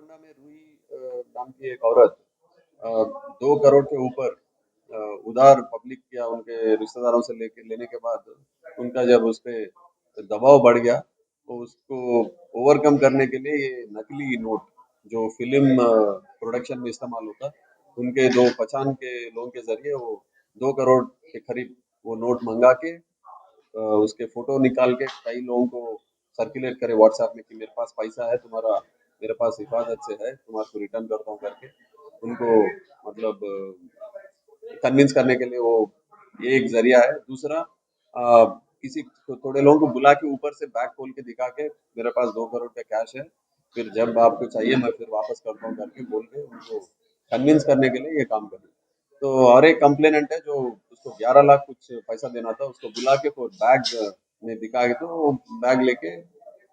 गोंडा में रूही नाम की एक औरत 2 करोड़ के ऊपर उधार पब्लिक या उनके रिश्तेदारों से लेने के बाद उनका जब उस पे दबाव बढ़ गया तो उसको ओवरकम करने के लिए ये नकली नोट जो फिल्म प्रोडक्शन में इस्तेमाल होता उनके दो पहचान के लोगों के जरिए वो 2 करोड़ के करीब वो नोट मंगा के उसके फोटो निकाल के कई लोगों को सर्कुलेट करे व्हाट्सएप में कि मेरे पास पैसा है तुम्हारा, मेरे पास हिफाजत से है, तुम्हारे रिटर्न करता हूँ करके उनको मतलब कन्विंस करने के लिए वो ये एक जरिया है। दूसरा किसी थोड़े लोगों को बुला के ऊपर से बैग खोल के दिखा के मेरे पास 2 करोड़ का कैश है, फिर जब आपको चाहिए मैं फिर वापस करता हूँ करके बोल के उनको कन्विंस करने के लिए ये काम करें। तो और एक कंप्लेनेंट है जो उसको 11 लाख कुछ पैसा देना था, उसको बुला के फिर बैग में दिखा के तो बैग लेके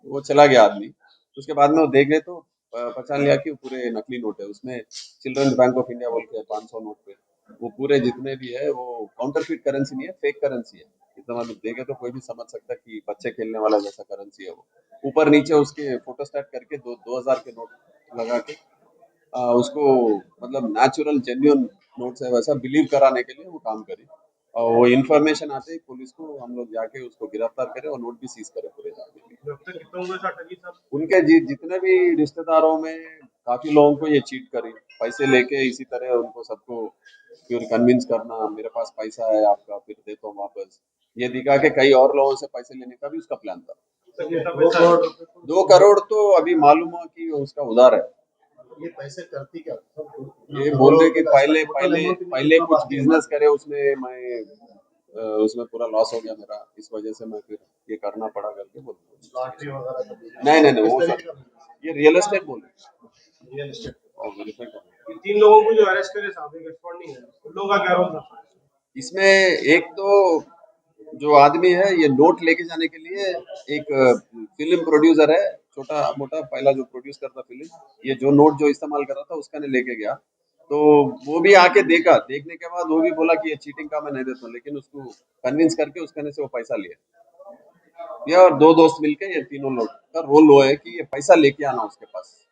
वो चला गया आदमी। उसके बाद में वो देख गए तो पहचान लिया कि वो पूरे नकली नोट है, उसमें चिल्ड्रंस बैंक ऑफ इंडिया बोल के 500 नोट पे वो पूरे जितने भी है वो काउंटरफिट करेंसी नहीं है, फेक करेंसी है। इतना मतलब देखे तो कोई भी समझ सकता है कि बच्चे खेलने वाला जैसा करेंसी है वो। ऊपर नीचे उसके फोटो स्टैट करके 2000 के नोट लगा के उसको मतलब नेचुरल जेन्युइन नोट है वैसा बिलीव कराने के लिए वो काम करे। और वो इन्फॉर्मेशन आते ही पुलिस को हम लोग जाके उसको गिरफ्तार करें और नोट भी सीज करें पूरे जाके। उनके जितने भी रिश्तेदारों में काफी लोगों को ये चीट करी, पैसे लेके इसी तरह उनको सबको फिर कन्विंस करना मेरे पास पैसा है आपका फिर देता हूँ वापस, ये दिखा के कई और लोगों से पैसे लेने का भी उसका प्लान था। 2 करोड़ तो अभी मालूम हुआ कि उसका उधार है। ये पैसे करती क्या? ये बोल रहे कि पहले पहले पहले कुछ बिजनेस करे उसमें मैं उसमें पूरा लॉस हो गया मेरा, इस वजह से मैं फिर ये करना पड़ा करके बोल लॉटरी वगैरह का नहीं वो सर ये रियल एस्टेट बोल रहे रियल एस्टेट। और वेरीफाई कर। ये 3 लोगों को जो अरेस्ट करे साहब एक रिस्पॉन्ड नहीं है, उन लोगों का क्या रोल था? इसमें एक तो जो आदमी है ये नोट लेके जाने के लिए एक फिल्म प्रोड्यूसर है छोटा मोटा, पहला जो प्रोड्यूस करता फिल्म, ये जो नोट जो इस्तेमाल कर रहा था उसका ने लेके गया तो वो भी आके देखा, देखने के बाद वो भी बोला कि ये चीटिंग का मैं नहीं देता हूँ, लेकिन उसको कन्विंस करके उसके से वो पैसा लिया। ये और दो दोस्त मिलके ये तीनों लोग का रोल वो है कि ये पैसा लेके आना उसके पास।